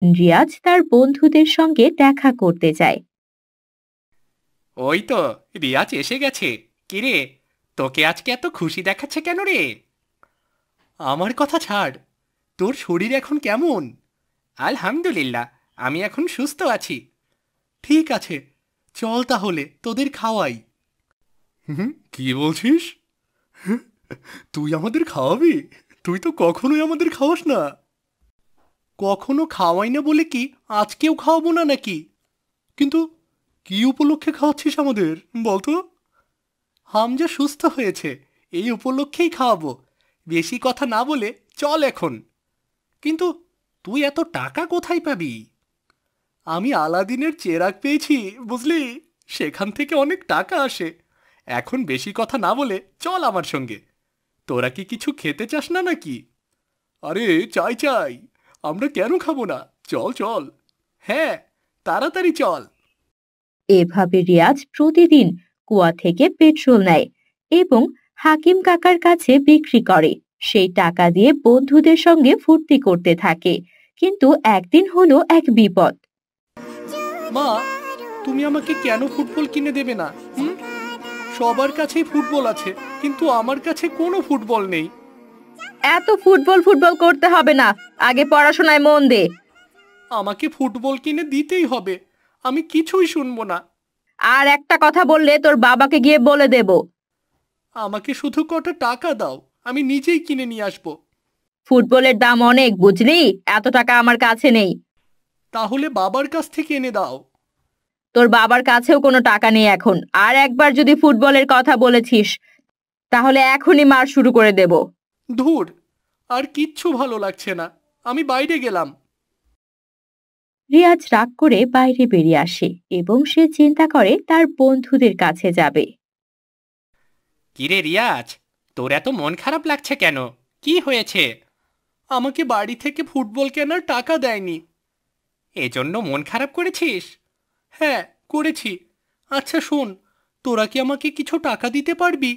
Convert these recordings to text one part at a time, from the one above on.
রিয়াজ তার বন্ধুদের সঙ্গে দেখা করতে যায়। ওই তো, রিয়াজ এসে গেছে। কিরে, তোকে আজকে এত খুশি দেখাচ্ছে কেন রে? আমার কথা ছাড়, তোর শরীর এখন কেমন? আলহামদুলিল্লাহ, আমি এখন সুস্থ আছি। ঠিক আছে, চল তাহলে তোদের খাওয়াই। হুম, কি বলছিস? তুই আমাদের খাওয়াবি? তুই তো কখনোই আমাদের খাওয়াস না। কখনো খাওয়াই না বলে কি আজকেও খাওয়াবো না নাকি? কিন্তু কি উপলক্ষে খাওয়াচ্ছিস আমাদের, বলতো? হামজা সুস্থ হয়েছে, এই উপলক্ষেই খাওয়াবো। বেশি কথা না বলে চল এখন। কিন্তু তুই এত টাকা কোথায় পাবি? আমি আলাদিনের চেরাগ পেয়েছি, বুঝলি? সেখান থেকে অনেক টাকা আসে। এখন বেশি কথা না বলে চল আমার সঙ্গে। তোরা কি কিছু খেতে চাস না নাকি? আরে চাই চাই, আমরা কেন খাবো না? চল চল। হ্যাঁ, তাড়াতাড়ি চল। এভাবে রিয়াজ প্রতিদিন কুয়া থেকে পেট্রোল নেয় এবং হাকিম কাকার কাছে বিক্রি করে। সেই টাকা দিয়ে বন্ধুদের সঙ্গে ফুর্তি করতে থাকে। কিন্তু একদিন হলো এক বিপদ। মা, তুমি আমাকে কেন ফুটবল কিনে দেবে না? হুম, সবার কাছেই ফুটবল আছে, কিন্তু আমার কাছে কোনো ফুটবল নেই। এত ফুটবল ফুটবল করতে হবে না, আগে পড়াশোনায় মন দে। আমাকে ফুটবল কিনে দিতেই হবে, আমি কিছুই শুনবো না। আর একটা কথা বললে তোর বাবাকে গিয়ে বলে দেব। আমাকে শুধু কটা টাকা দাও, আমি নিজেই কিনে নিয়ে আসবো। ফুটবলের দাম অনেক, বুঝলি? এত টাকা আমার কাছে নেই। তাহলে বাবার কাছ থেকে এনে দাও। তোর বাবার কাছেও কোনো টাকা নেই এখন। আর একবার যদি ফুটবলের কথা বলেছিস তাহলে এখনই মার শুরু করে দেব। ধুর, আর কিচ্ছু ভালো লাগছে না, আমি বাইরে গেলাম। রিয়াজ রাগ করে বাইরে বেরিয়ে আসে এবং সে চিন্তা করে তার বন্ধুদের কাছে যাবে। কিরে রিয়াজ, তোর এত মন খারাপ লাগছে কেন? কি হয়েছে? আমাকে বাড়ি থেকে ফুটবল কেনার টাকা দেয়নি, এজন্য মন খারাপ করেছিস? হ্যাঁ, করেছি। আচ্ছা শোন, তোরা কি আমাকে কিছু টাকা দিতে পারবি?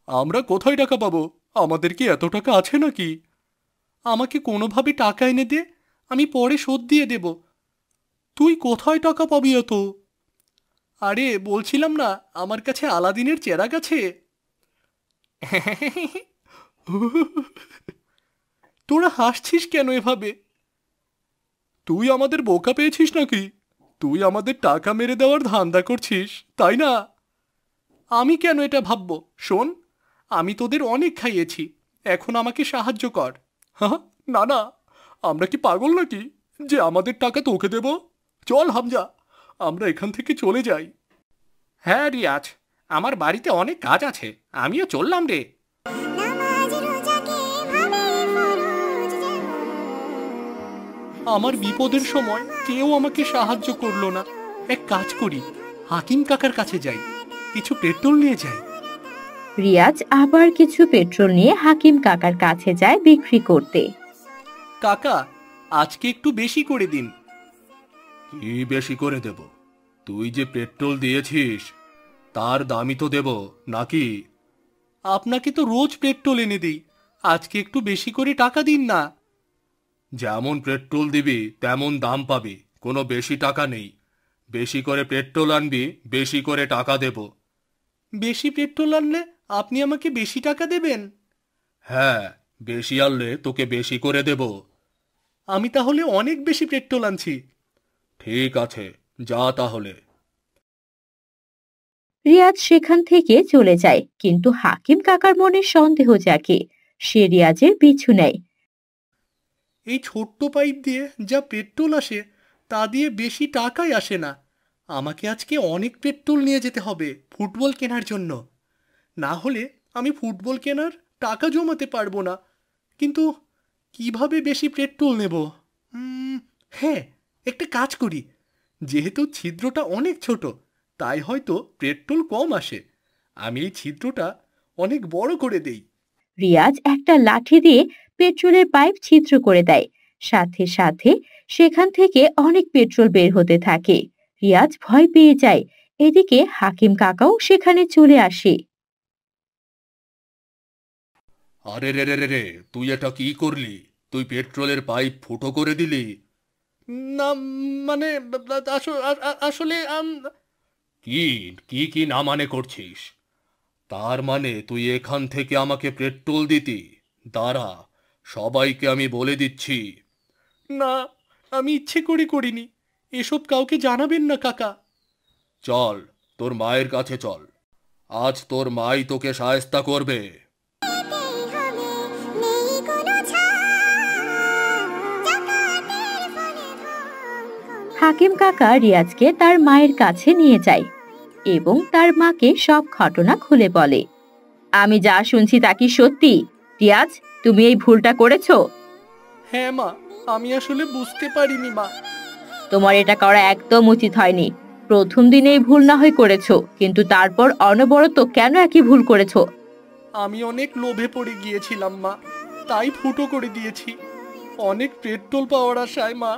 আমরা কোথায় টাকা পাবো? আমাদের কি এত টাকা আছে নাকি? আমাকে কোনোভাবে টাকা এনে দে, আমি পরে শোধ দিয়ে দেব। তুই কোথায় টাকা পাবি এত? আরে বলছিলাম না, আমার কাছে আলাদিনের চেরাগ আছে। তোরা হাসছিস কেন এভাবে? তুই আমাদের বোকা পেয়েছিস নাকি? তুই আমাদের টাকা মেরে দেওয়ার ধান্দা করছিস, তাই না? আমি কেন এটা ভাববো? শোন, আমি তোদের অনেক খাইয়েছি, এখন আমাকে সাহায্য কর। হ্যাঁ, না না, আমরা কি পাগল নাকি যে আমাদের টাকা তোকে দেব? চল হামজা, আমরা এখান থেকে চলে যাই। হ্যাঁ রিয়াজ, আমার বাড়িতে অনেক কাজ আছে, আমিও চললাম রে। আমার বিপদের সময় কেউ আমাকে সাহায্য করলো না। এক কাজ করি, হাকিম কাকার কাছে যাই, কিছু পেট্রোল নিয়ে যাই। রিয়াজ আবার কিছু পেট্রোল নিয়ে হাকিম কাকার কাছে যায় বিক্রি করতে। কাকা, আজকে একটু বেশি করে দিন। কি বেশি করে দেব? তুই যে পেট্রোল দিয়েছিস তার দামই তো দেব, নাকি? আপনাকে তো রোজ পেট্রোল এনে দিই, আজকে একটু বেশি করে টাকা দিন না। যেমন পেট্রোল দিবি তেমন দাম পাবি, কোনো বেশি টাকা নেই। বেশি করে পেট্রোল আনবি, বেশি করে টাকা দেব। বেশি পেট্রোল আনলে আপনি আমাকে বেশি টাকা দেবেন? হ্যাঁ, বেশি আনলে তোকে বেশি করে দেব। আমি তাহলে অনেক বেশি পেট্রোল আনছি। ঠিক আছে, যা তাহলে। রিয়াজ সেখান থেকে চলে যায়, কিন্তু হাকিম কাকার মনে সন্দেহ জাগে। সে রিয়াজের পিছু নেয়। এই ছোট্ট পাইপ দিয়ে যা পেট্রোল আসে তা দিয়ে বেশি টাকাই আসে না। আমাকে আজকে অনেক পেট্রোল নিয়ে যেতে হবে ফুটবল কেনার জন্য, না হলে আমি ফুটবল কেনার টাকা জমাতে পারবো না। কিন্তু কিভাবে বেশি পেট্রোল নেব? হ্যাঁ, একটা কাজ করি, যেহেতু ছিদ্রটা অনেক ছোট, তাই হয়তো পেট্রোল কম আসে। আমি এই ছিদ্রটা অনেক বড় করে দেই। রিয়াজ একটা লাঠি দিয়ে পেট্রোলের পাইপ ছিদ্র করে দেয়। সাথে সাথে সেখান থেকে অনেক পেট্রোল বের হতে থাকে। রিয়াজ ভয় পেয়ে যায়। এদিকে হাকিম কাকাও সেখানে চলে আসে। আরে রে রে রে রে, তুই এটা কি করলি? তুই পেট্রোলের পাইপ ফুটো করে দিলি। না, মানে আসলে কি কি কি না মানে করছিস? তার মানে তুই এখান থেকে আমাকে পেট্রোল দিতি? দাঁড়া, সবাইকে আমি বলে দিচ্ছি। না, আমি ইচ্ছে করে করিনি। এসব কাউকে জানাবেন না কাকা। চল, তোর মায়ের কাছে চল। আজ তোর মাই তোকে শায়েস্তা করবে। হাকিম কাকা রিয়াজকে তার মায়ের কাছে নিয়ে যায় এবং তার মাকে সব ঘটনা খুলে বলে। আমি যা শুনছি তা কি সত্যি? রিয়াজ, তুমি এই ভুলটা করেছো? হ্যাঁ মা, আমি আসলে বুঝতে পারিনি মা। তোমার এটা করা একদম উচিত হয়নি। প্রথম দিনে এই ভুল না হয় করেছো, কিন্তু তারপর অনবরত কেন একই ভুল করেছো? আমি অনেক লোভে পড়ে গিয়েছিলাম মা, তাই ফুটো করে দিয়েছি। অনেক পেট্রোল পাওয়ার আশায় মা।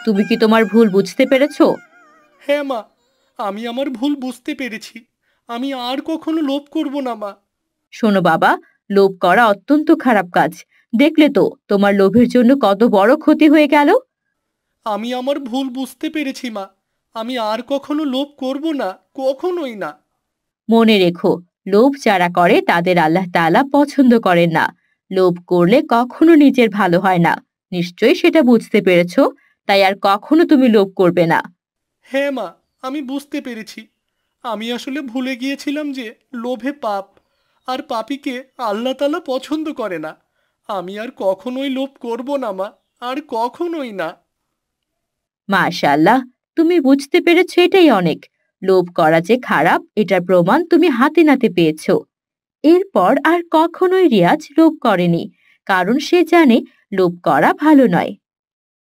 তুমি কি তোমার ভুল বুঝতে পেরেছো? হ্যাঁ মা, আমি আমার ভুল বুঝতে পেরেছি। আমি আর কখনো লোভ করব না মা। শোনো বাবা, লোভ করা অত্যন্ত খারাপ কাজ। দেখলে তো তোমার লোভের জন্য কত বড় ক্ষতি হয়ে গেল। আমি আমার ভুল বুঝতে পেরেছি মা। আমি আর কখনো লোভ করব না, কখনোই না। মনে রেখো, লোভ যারা করে তাদের আল্লাহ তাআলা পছন্দ করেন না। লোভ করলে কখনো নিজের ভালো হয় না। নিশ্চয়ই সেটা বুঝতে পেরেছো। তাই আর কখনো তুমি লোভ করবে না। হ্যাঁ মা, আমি বুঝতে পেরেছি। আমি আসলে ভুলে গিয়েছিলাম যে লোভে পাপ, আর পাপীকে আল্লাহ তাআলা পছন্দ করে না। আমি আর কখনোই লোভ করব না মা, আর কখনোই না। মাশাআল্লাহ, তুমি বুঝতে পেরেছো, এটাই অনেক। লোভ করা যে খারাপ এটার প্রমাণ তুমি হাতে নাতে পেয়েছো। এরপর আর কখনোই রিয়াজ লোভ করেনি, কারণ সে জানে লোভ করা ভালো নয়।